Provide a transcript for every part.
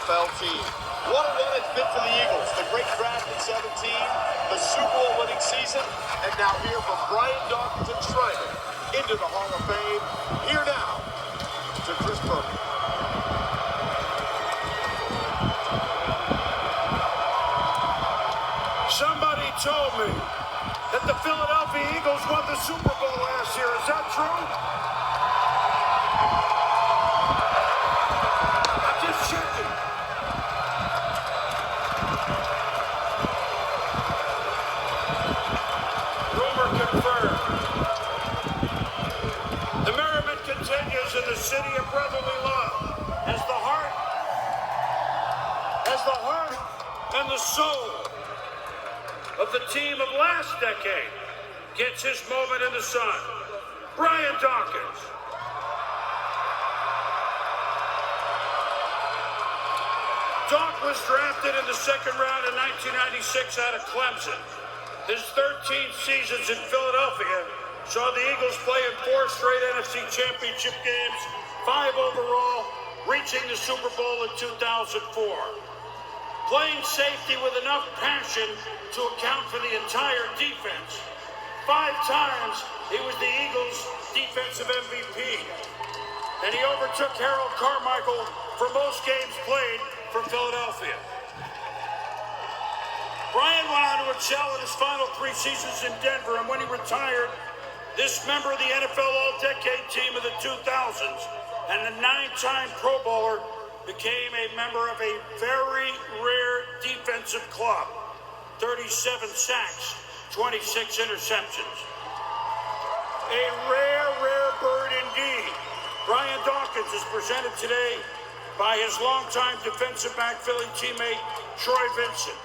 NFL team. What a run it's been for the Eagles. The great draft in 17, the Super Bowl winning season, and now here from Brian Dawkins and Schreiber into the Hall of Fame. Here now to Chris Burke. Somebody told me that the Philadelphia Eagles won the Super Bowl last year. Is that true? I'm just checking. Rumor confirmed. The merriment continues in the city of brotherly love as the heart and the soul of the team of last decade gets his moment in the sun. Brian Dawkins. Doc was drafted in the second round in 1996 out of Clemson. His 13 seasons in Philadelphia saw the Eagles play in 4 straight NFC Championship games, 5 overall, reaching the Super Bowl in 2004. Playing safety with enough passion to account for the entire defense. 5 times he was the Eagles' defensive MVP. And he overtook Harold Carmichael for most games played for Philadelphia. Brian went on to excel in his final 3 seasons in Denver, and when he retired, this member of the NFL All-Decade team of the 2000s and the 9-time Pro Bowler became a member of a very rare defensive club. 37 sacks, 26 interceptions. A rare bird indeed. Brian Dawkins is presented today by his longtime defensive back Philly teammate, Troy Vincent.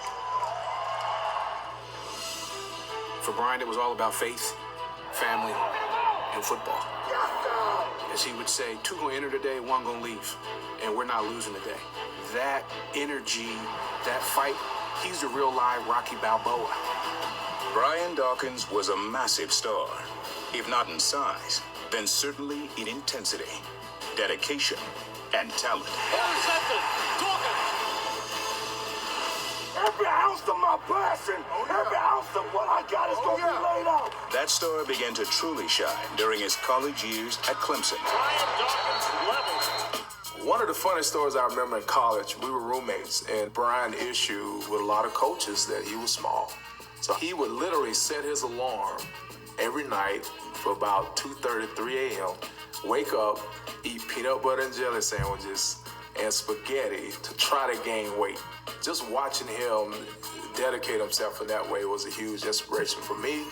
For Brian, it was all about faith, family, and football. As he would say, 2 gonna enter today, 1 gonna leave. And we're not losing today. That energy, that fight, he's the real live Rocky Balboa. Brian Dawkins was a massive star. If not in size, then certainly in intensity, dedication, and talent. Every ounce of my passion, every ounce of what I got is going to be laid out. That star began to truly shine during his college years at Clemson. Brian Dawkins leveled. One of the funniest stories I remember in college, we were roommates, and Brian issued with a lot of coaches that he was small. So he would literally set his alarm every night for about 2:30, 3 a.m., wake up, eat peanut butter and jelly sandwiches and spaghetti to try to gain weight. Just watching him dedicate himself in that way was a huge inspiration for me.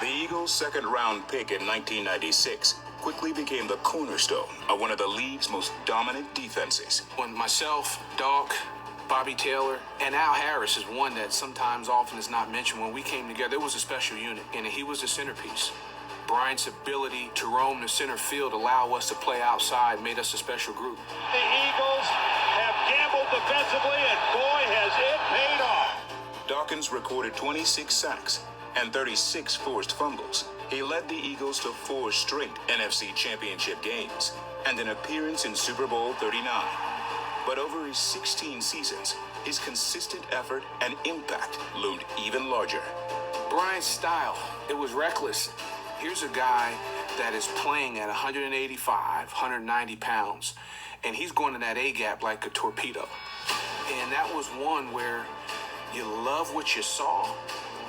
The Eagles' second-round pick in 1996 quickly became the cornerstone of one of the league's most dominant defenses. When myself, Doc, Bobby Taylor, and Al Harris is one that sometimes often is not mentioned. When we came together, it was a special unit, and he was the centerpiece. Brian's ability to roam the center field, allow us to play outside, made us a special group. The Eagles have gambled defensively, and boy, has it paid off. Dawkins recorded 26 sacks and 36 forced fumbles. He led the Eagles to 4 straight NFC Championship games and an appearance in Super Bowl 39. But over his 16 seasons, his consistent effort and impact loomed even larger. Brian's style, it was reckless. Here's a guy that is playing at 185, 190 pounds, and he's going to that A-gap like a torpedo. And that was one where you love what you saw,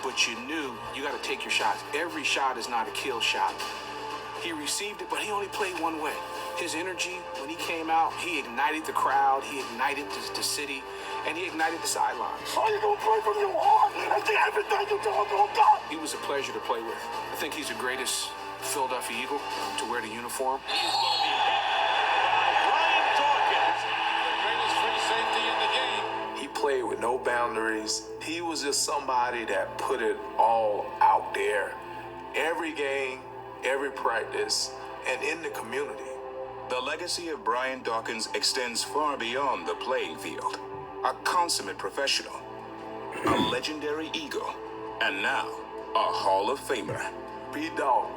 but you knew you got to take your shots. Every shot is not a kill shot. He received it, but he only played one way. His energy, when he came out, he ignited the crowd, he ignited the city, and he ignited the sidelines. Are you going to play from your heart and think everything you do is going to go? He was a pleasure to play with. I think he's the greatest Philadelphia Eagle to wear the uniform. He's going to be hit by Brian Dawkins, the greatest free safety in the game. He played with no boundaries. He was just somebody that put it all out there. Every game, every practice, and in the community. The legacy of Brian Dawkins extends far beyond the playing field. A consummate professional, a legendary Eagle, and now a Hall of Famer. B-Dawg,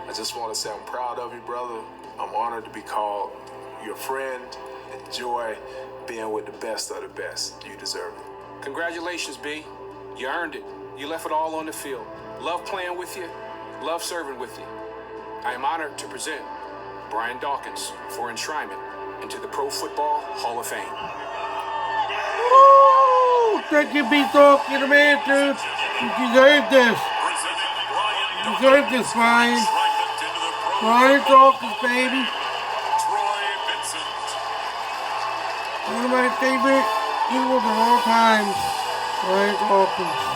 I just want to say I'm proud of you, brother. I'm honored to be called your friend. And enjoy being with the best of the best. You deserve it. Congratulations, B. You earned it. You left it all on the field. Love playing with you. Love serving with you. I am honored to present Brian Dawkins for enshrinement into the Pro Football Hall of Fame. Woo! Thank you, B-Talk. You're the man, dude. You deserve this. You deserve this, Brian. Brian Dawkins, baby. One of my favorite Eagles of all time. Brian Dawkins.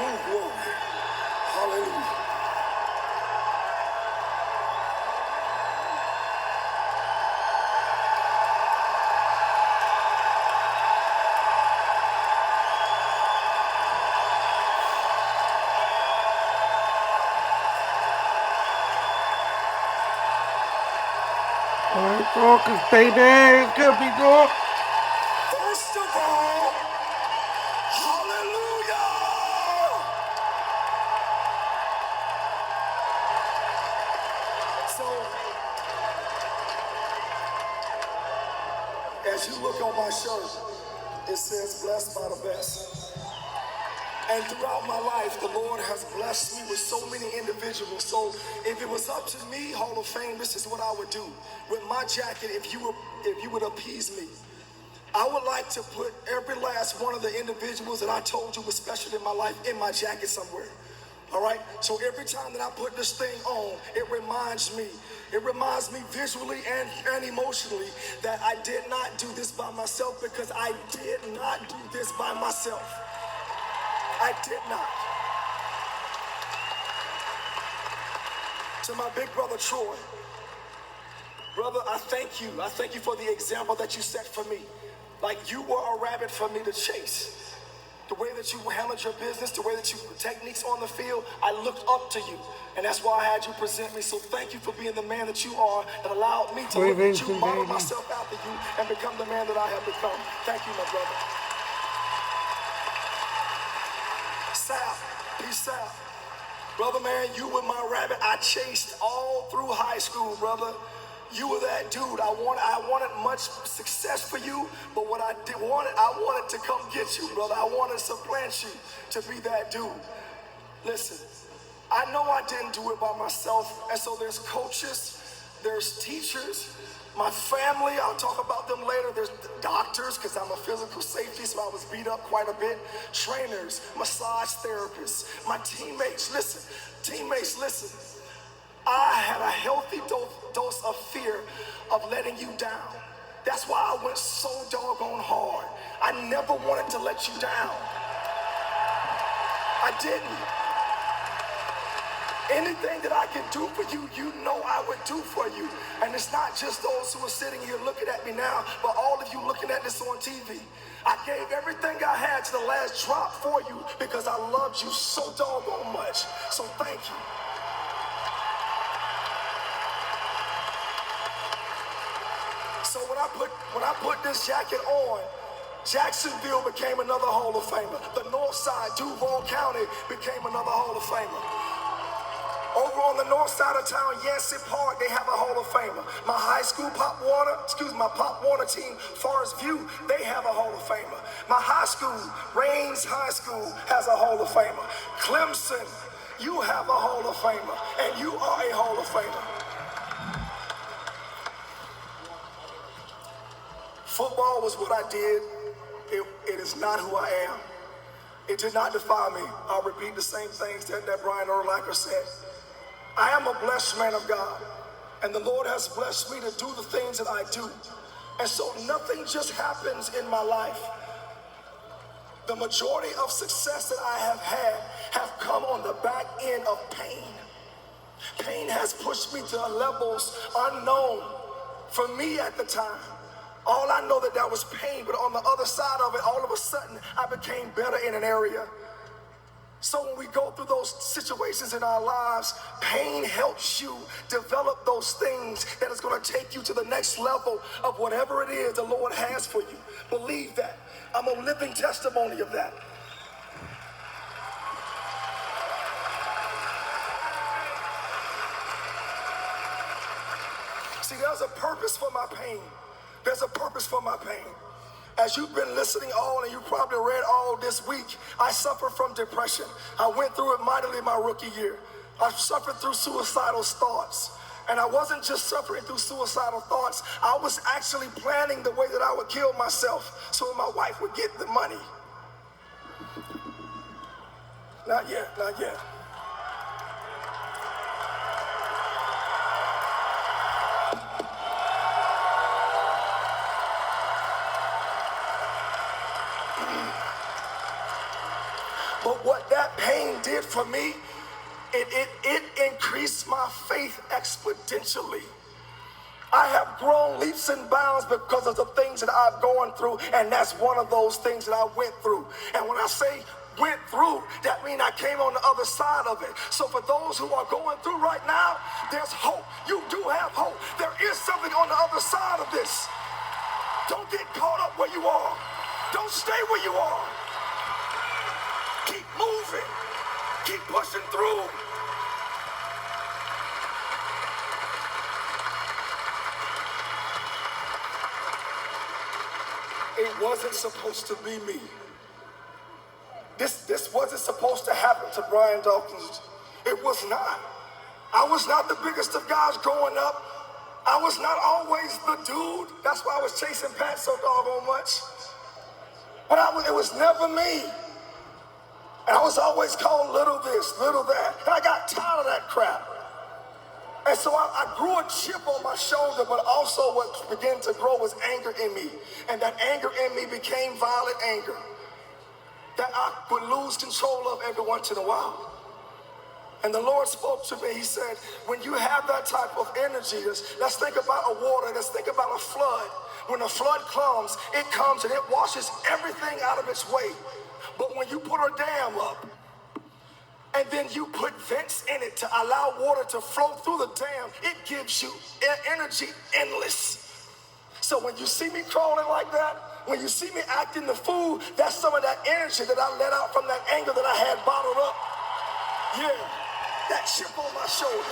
Oh, glory. Hallelujah. Brian Dawkins, baby. It's good, B-Talk. First of all, hallelujah. So, as you look on my shirt, it says blessed by the best. And throughout my life, the Lord has blessed me with so many individuals. So if it was up to me, Hall of Fame, this is what I would do. With my jacket, if you would appease me, I would like to put every last one of the individuals that I told you was special in my life in my jacket somewhere. All right? So every time that I put this thing on, it reminds me visually and emotionally that I did not do this by myself, because I did not do this by myself. I did not. To my big brother Troy, brother, I thank you. I thank you for the example that you set for me. Like you were a rabbit for me to chase. The way that you handled your business, the way that you techniques on the field, I looked up to you. And that's why I had you present me. So thank you for being the man that you are, that allowed me to look at you, model myself after you, and become the man that I have become. Thank you, my brother. Sal, peace out. Brother, man, you were my rabbit I chased all through high school, brother. You were that dude. I wanted much success for you, but what I wanted to come get you, brother. I wanted to supplant you to be that dude. Listen, I know I didn't do it by myself, and so there's coaches, there's teachers, my family, I'll talk about them later. There's doctors, because I'm a physical safety, so I was beat up quite a bit. Trainers, massage therapists, my teammates, listen. I had a healthy dose of fear of letting you down. That's why I went so doggone hard. I never wanted to let you down. I didn't. Anything that I can do for you, you know I would do for you. And it's not just those who are sitting here looking at me now, but all of you looking at this on TV. I gave everything I had to the last drop for you because I loved you so doggone much. So thank you. So when I put this jacket on, Jacksonville became another Hall of Famer. The North Side, Duval County, became another Hall of Famer. Over on the north side of town, Yancey Park, they have a Hall of Famer. My high school Pop Warner team, Forest View, they have a Hall of Famer. My high school, Rains High School, has a Hall of Famer. Clemson, you have a Hall of Famer, and you are a Hall of Famer. Football was what I did. It is not who I am. It did not define me. I'll repeat the same things that Brian Urlacher said. I am a blessed man of God, and the Lord has blessed me to do the things that I do. And so nothing just happens in my life. The majority of success that I have had have come on the back end of pain. Pain has pushed me to levels unknown for me at the time. All I know that was pain, but on the other side of it, all of a sudden, I became better in an area. So when we go through those situations in our lives, pain helps you develop those things that is going to take you to the next level of whatever it is the Lord has for you. Believe that. I'm a living testimony of that. See, there's a purpose for my pain. There's a purpose for my pain. As you've been listening all, and you probably read all this week, I suffer from depression. I went through it mightily my rookie year. I suffered through suicidal thoughts. And I wasn't just suffering through suicidal thoughts. I was actually planning the way that I would kill myself so my wife would get the money. Not yet, not yet. But what that pain did for me, it increased my faith exponentially. I have grown leaps and bounds because of the things that I've gone through, and that's one of those things that I went through. And when I say went through, that means I came on the other side of it. So for those who are going through right now, there's hope. You do have hope. There is something on the other side of this. Don't get caught up where you are. Don't stay where you are. Keep moving. Keep pushing through. It wasn't supposed to be me. This wasn't supposed to happen to Brian Dawkins. It was not. I was not the biggest of guys growing up. I was not always the dude. That's why I was chasing Pat so doggone much. But it was never me. And I was always called little this, little that. And I got tired of that crap. And so I grew a chip on my shoulder, but also what began to grow was anger in me. And that anger in me became violent anger that I would lose control of every once in a while. And the Lord spoke to me. He said, when you have that type of energy, let's think about a water, let's think about a flood. When a flood comes, it comes and it washes everything out of its way. But when you put a dam up, and then you put vents in it to allow water to flow through the dam, it gives you energy endless. So when you see me crawling like that, when you see me acting the fool, that's some of that energy that I let out from that anger that I had bottled up. Yeah, that chip on my shoulder.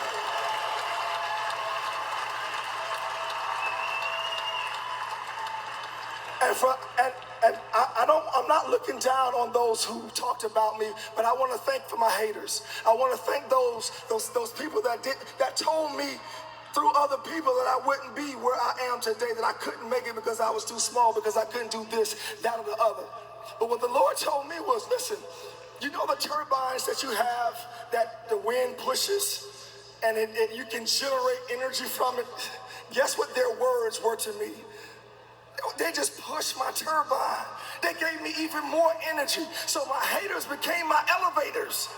I'm not looking down on those who talked about me, but I want to thank for my haters. I want to thank those people that told me through other people that I wouldn't be where I am today, that I couldn't make it because I was too small, because I couldn't do this, that, or the other. But what the Lord told me was, listen, you know the turbines that you have that the wind pushes and you can generate energy from it? Guess what their words were to me? They just pushed my turbine. They gave me even more energy. So my haters became my elevators.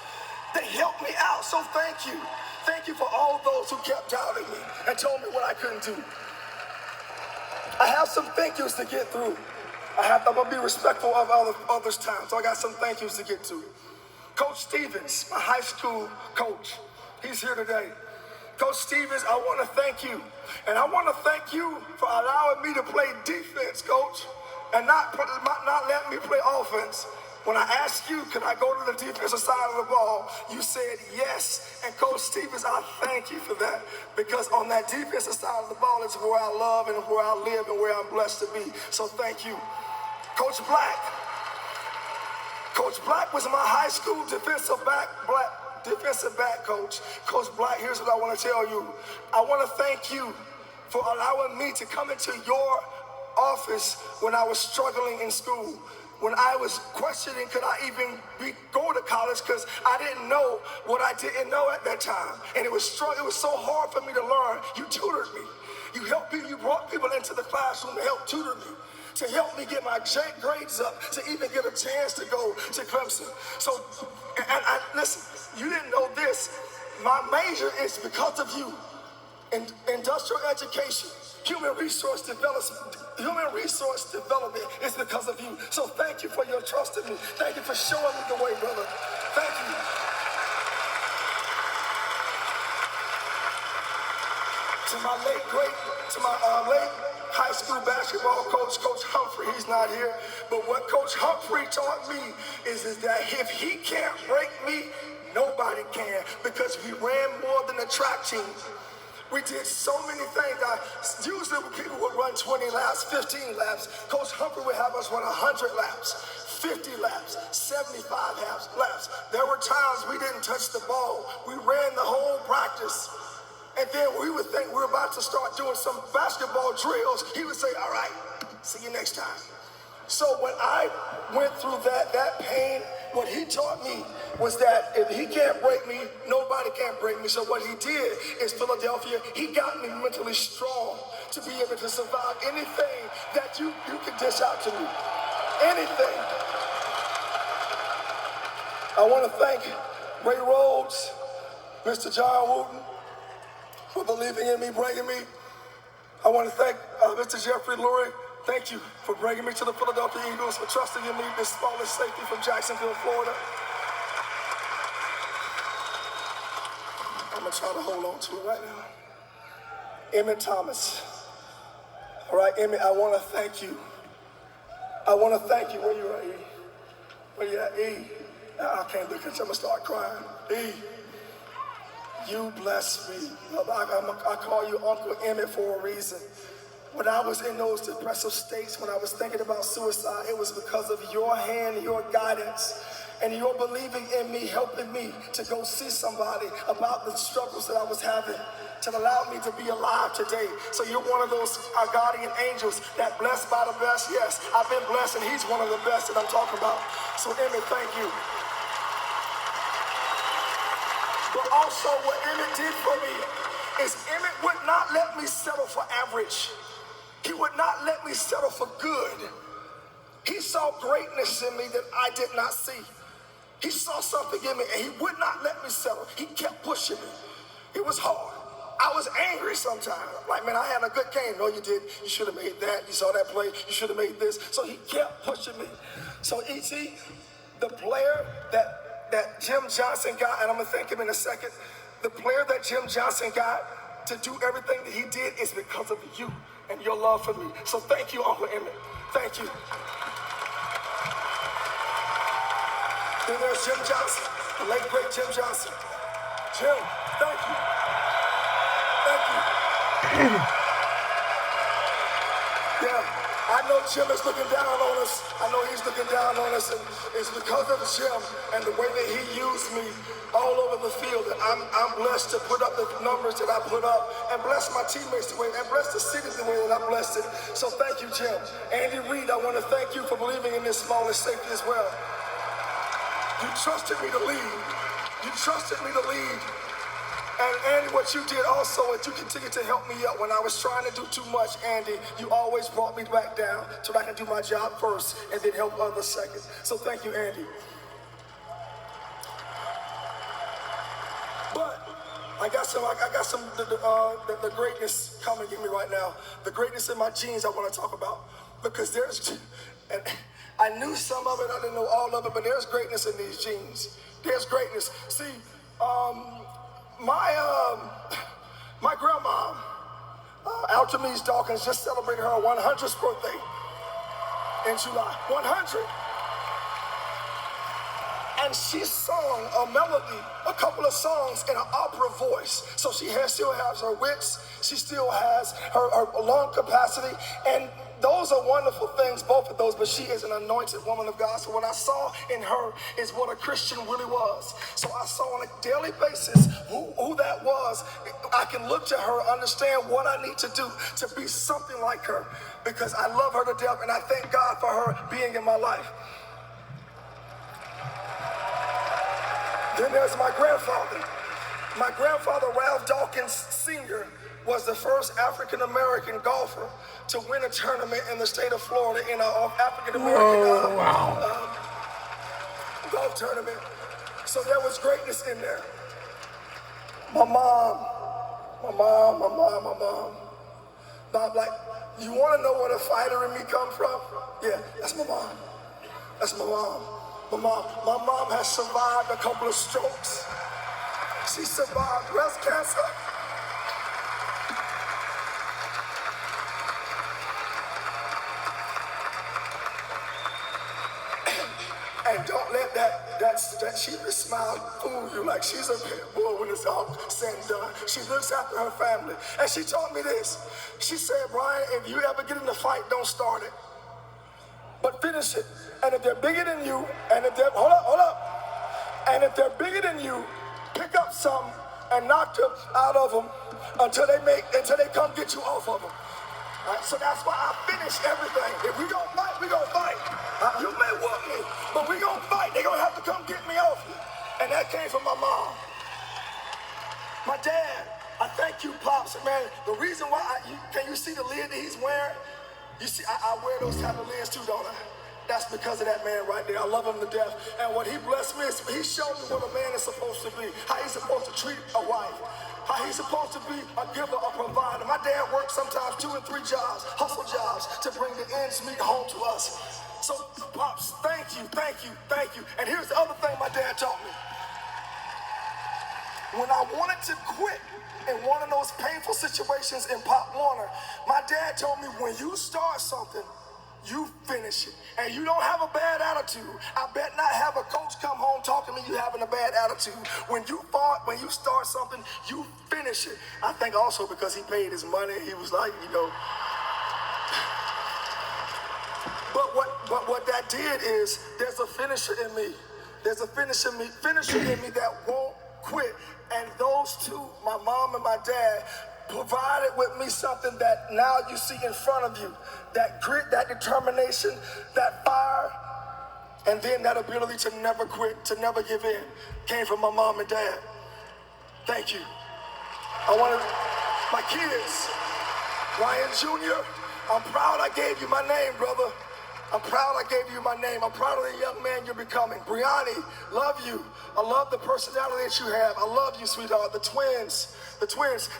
They helped me out. So thank you. Thank you for all those who kept doubting me and told me what I couldn't do. I have some thank yous to get through. I'm going to be respectful of others' time. So I got some thank yous to get to. Coach Stevens, my high school coach, he's here today. Coach Stevens, I want to thank you. And I want to thank you for allowing me to play defense, Coach, and not letting me play offense. When I asked you, could I go to the defensive side of the ball, you said yes. And Coach Stevens, I thank you for that. Because on that defensive side of the ball is where I love and where I live and where I'm blessed to be. So thank you. Coach Black. Coach Black was my high school defensive back coach. Coach Black, here's what I want to tell you. I want to thank you for allowing me to come into your office when I was struggling in school. When I was questioning, could I even go to college, because I didn't know what I didn't know at that time. And it was so hard for me to learn. You tutored me. You helped me. You brought people into the classroom to help tutor me, to help me get my grades up, to even get a chance to go to Clemson. So, and listen, you didn't know this. My major is because of you. Industrial education, human resource development is because of you. So thank you for your trust in me. Thank you for showing me the way, brother. Thank you. To my late high school basketball coach, Coach Humphrey, he's not here. But what Coach Humphrey taught me is that if he can't break me, nobody can, because we ran more than the track team. We did so many things. Usually people would run 20 laps, 15 laps. Coach Humphrey would have us run 100 laps, 50 laps, 75 laps. There were times we didn't touch the ball. We ran the whole practice. And then we would think we were about to start doing some basketball drills. He would say, all right, see you next time. So when I went through that pain, what he taught me was that if he can't break me, nobody can break me. So what he did is Philadelphia, he got me mentally strong to be able to survive anything that you can dish out to me. Anything. I want to thank Ray Rhodes, Mr. John Wooten, for believing in me, bringing me. I want to thank Mr. Jeffrey Lurie. Thank you for bringing me to the Philadelphia Eagles, for trusting in me, the smallest safety from Jacksonville, Florida. I'm going to try to hold on to it right now. Emmett Thomas. All right, Emmett, I want to thank you. I want to thank you. Where you at, E? Where you at, E? I can't look at you. I'm going to start crying. E. You bless me. I call you Uncle Emmett for a reason. When I was in those depressive states, when I was thinking about suicide, it was because of your hand, your guidance, and your believing in me, helping me to go see somebody about the struggles that I was having, to allow me to be alive today. So you're one of those guardian angels that blessed by the best. Yes, I've been blessed, and he's one of the best that I'm talking about. So Emmett, thank you. But also what Emmett did for me is Emmett would not let me settle for average. He would not let me settle for good. He saw greatness in me that I did not see. He saw something in me and he would not let me settle. He kept pushing me. It was hard. I was angry sometimes. Like, man, I had a good game. No, you did. You should have made that. You saw that play. You should have made this. So he kept pushing me. So E.T., the player that Jim Johnson got, and I'm going to thank him in a second, the player that Jim Johnson got to do everything that he did is because of you and your love for me. So thank you, Uncle Emmett. Thank you. Then there's Jim Johnson, the late great Jim Johnson. Jim, thank you. Thank you. Yeah, I know Jim is looking down on us. I know he's looking down on us, and it's because of Jim and the way that he used me all over the field that I'm blessed to put up the numbers that I put up, and bless my teammates the way, and bless the city the way that I blessed it. So thank you, Jim. Andy Reid, I want to thank you for believing in this smallest safety as well. You trusted me to lead. You trusted me to lead. And Andy, what you did also is you continued to help me up when I was trying to do too much. Andy, you always brought me back down so I can do my job first and then help others second. So thank you, Andy. But I got some the greatness coming at me right now. The greatness in my genes I want to talk about, because and I knew some of it, I didn't know all of it, but there's greatness in these genes. There's greatness. See, my grandma, Altamise Dawkins, just celebrated her 100th birthday in July. 100. And she sung a melody, a couple of songs in an opera voice. So she still has her wits, she still has her lung capacity, and those are wonderful things, both of those, but she is an anointed woman of God. So what I saw in her is what a Christian really was. So I saw on a daily basis who that was. I can look to her, understand what I need to do to be something like her, because I love her to death, and I thank God for her being in my life. Then there's my grandfather. My grandfather, Ralph Dawkins Sr., was the first African-American golfer to win a tournament in the state of Florida in an African-American golf tournament. So there was greatness in there. My mom mom. Mom, like, you want to know where the fighter in me come from? Yeah, that's my mom. That's my mom. My mom has survived a couple of strokes. She survived breast cancer. And don't let that sheepish smile fool you like she's a pit bull when it's all said and done. She looks after her family. And she told me this. She said, Brian, if you ever get in a fight, don't start it, but finish it. And if they're bigger than you, and if they're, hold up. And if they're bigger than you, pick up some and knock them out of them until they come get you off of them. Right, so that's why I finish everything. If we gonna fight, we gonna fight. You may whoop me, but we gonna fight. They gonna have to come get me off you. And that came from my mom. My dad, I thank you, Pops. Man, the reason why, can you see the lid that he's wearing? You see, I wear those type of lids too, don't I? That's because of that man right there. I love him to death. And what he blessed me is he showed me what a man is supposed to be, how he's supposed to treat a wife, how he's supposed to be a giver, a provider. My dad worked sometimes 2 and 3 jobs, hustle jobs, to bring the ends meet home to us. So, Pops, thank you. And here's the other thing my dad taught me. When I wanted to quit in one of those painful situations in Pop Warner, my dad told me, when you start something, you finish it. And you don't have a bad attitude. I bet not have a coach come home talking to you having a bad attitude. When you start something, you finish it. I think also because he paid his money, he was like, But what that did is, there's a finisher in me. There's a finisher in me that won't quit. And those two, my mom and my dad, provided with me something that now you see in front of you. That grit, that determination, that fire, and then that ability to never quit, to never give in, came from my mom and dad. Thank you. My kids, Ryan Jr., I'm proud I gave you my name, brother. I'm proud I gave you my name. I'm proud of the young man you're becoming. Brianni, love you. I love the personality that you have. I love you, sweetheart. The twins.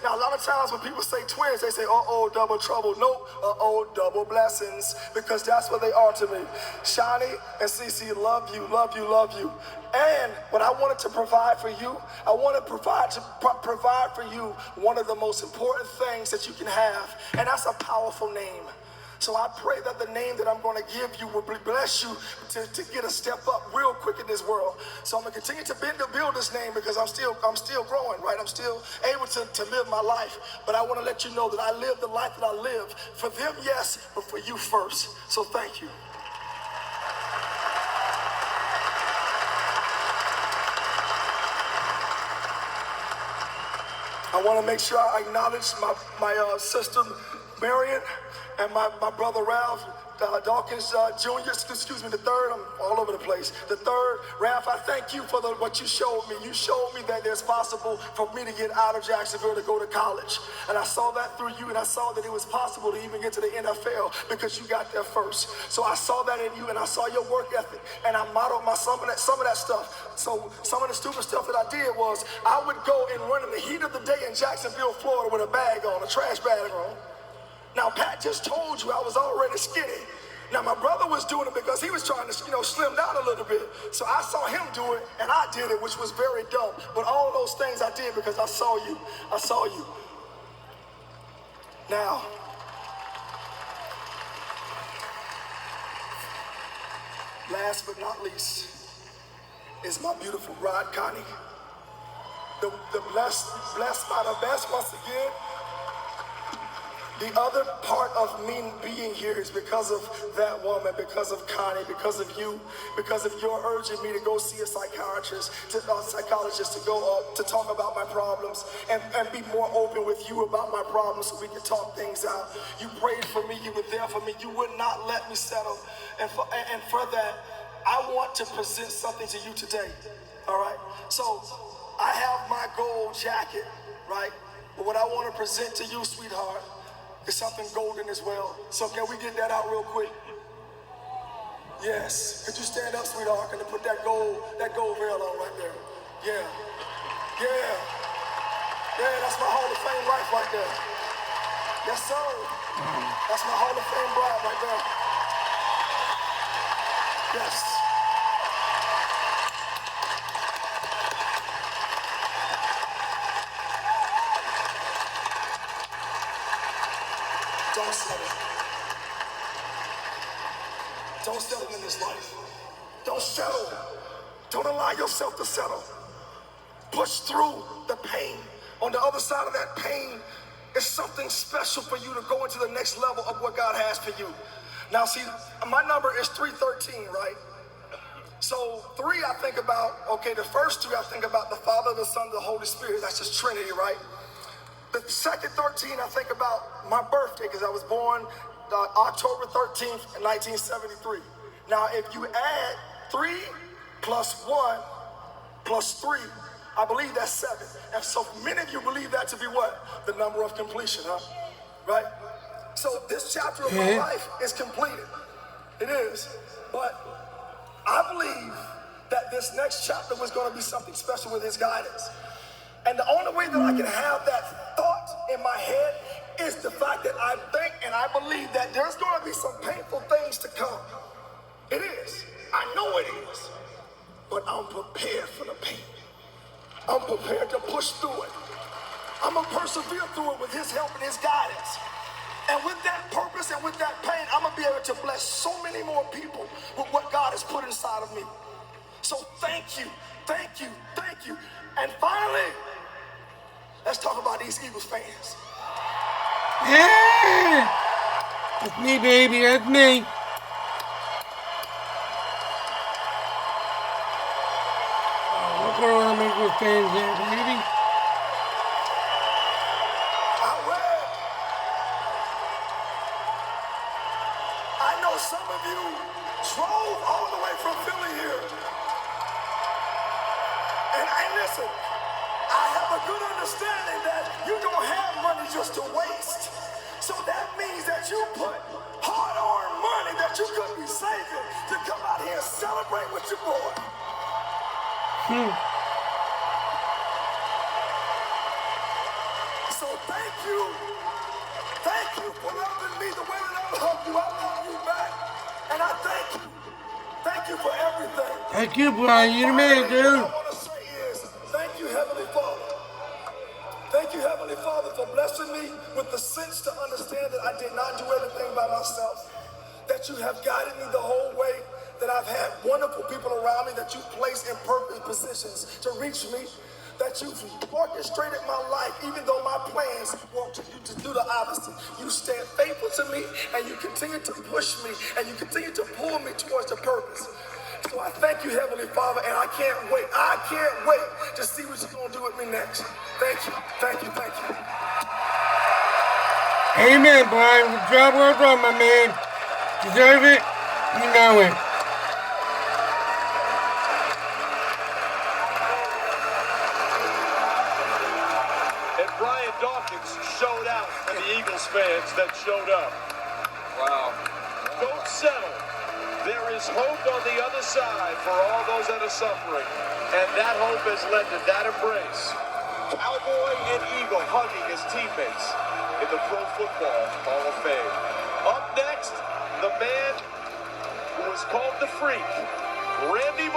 Now, a lot of times when people say twins, they say, uh-oh, double trouble. Nope, uh-oh, double blessings. Because that's what they are to me. Shani and Cece, love you. And what I wanted to provide for you, I want to provide for you one of the most important things that you can have. And that's a powerful name. So I pray that the name that I'm going to give you will bless you to get a step up real quick in this world. So I'm going to continue to build this name because I'm still growing, right? I'm still able to live my life. But I want to let you know that I live the life that I live. For them, yes, but for you first. So thank you. I want to make sure I acknowledge my sister, Marion, and my brother Ralph, Dawkins Jr., excuse me, the third, I'm all over the place. The third, Ralph, I thank you for what you showed me. You showed me that it's possible for me to get out of Jacksonville to go to college. And I saw that through you, and I saw that it was possible to even get to the NFL because you got there first. So I saw that in you, and I saw your work ethic, and I modeled some of that stuff. So some of the stupid stuff that I did was I would go and run in the heat of the day in Jacksonville, Florida with a bag on, a trash bag on. Now, Pat just told you I was already skinny. Now, my brother was doing it because he was trying to, slim down a little bit. So I saw him do it, and I did it, which was very dumb. But all those things I did because I saw you. Now, last but not least, is my beautiful bride, Connie. The blessed by the best once again. The other part of me being here is because of that woman, because of Connie, because of you, because of your urging me to go see a psychiatrist, to go to talk about my problems and be more open with you about my problems so we can talk things out. You prayed for me, you were there for me, you would not let me settle. And for that, I want to present something to you today, all right? So I have my gold jacket, right? But what I want to present to you, sweetheart, is something golden as well. So can we get that out real quick? Yes. Could you stand up, sweetheart, and put that gold veil on right there? Yeah. Yeah, that's my Hall of Fame wife right there. Yes, sir. That's my Hall of Fame bride right there. Yes. Don't settle. Don't settle in this life. Don't settle. Don't allow yourself to settle. Push through the pain. On the other side of that pain is something special for you to go into the next level of what God has for you. Now see, my number is 313, right? So 3 I think about, okay, the first 3 I think about the Father, the Son, the Holy Spirit. That's just Trinity, right? The second 13 I think about my birthday, because I was born October 13th, 1973. Now if you add 3 plus 1 plus 3, I believe that's 7. And so many of you believe that to be what? The number of completion, huh? Right? So this chapter of my life is completed. It is. But I believe that this next chapter was going to be something special with his guidance. And the only way that I can have that thought in my head is the fact that I think and I believe that there's going to be some painful things to come. It is. I know it is. But I'm prepared for the pain. I'm prepared to push through it. I'm going to persevere through it with his help and his guidance. And with that purpose and with that pain, I'm going to be able to bless so many more people with what God has put inside of me. So thank you, thank you, thank you. And finally, let's talk about these Eagles fans. Yeah! That's me, baby, that's me. Look at all them Eagles fans there, baby. I know some of you drove all the way from Philly here. And listen, I have a good understanding that you don't have money just to waste. So that means that you put hard-earned money that you could be saving to come out here and celebrate with your boy. So thank you. Thank you for loving me the way that I love you. I love you back. And I thank you. Thank you for everything. Thank you, Brian. You're the man, dude. What I want to say is, thank you, Heavenly Father. Thank you, Heavenly Father, for blessing me with the sense to understand that I did not do everything by myself. That you have guided me the whole way. That I've had wonderful people around me that you placed in perfect positions to reach me. That you've orchestrated my life, even though my plans were to do the opposite. You stand faithful to me, and you continue to push me, and you continue to pull me towards the purpose. So I thank you, Heavenly Father, and I can't wait. I can't wait to see what you're going to do with me next. Thank you, thank you, thank you. Amen, Brian. Good job, well done, my man. Deserve it. You know it. Dawkins showed out for the Eagles fans that showed up. Wow. Don't settle. There is hope on the other side for all those that are suffering. And that hope has led to that embrace. Cowboy and Eagle hugging his teammates in the Pro Football Hall of Fame. Up next, the man who was called the Freak, Randy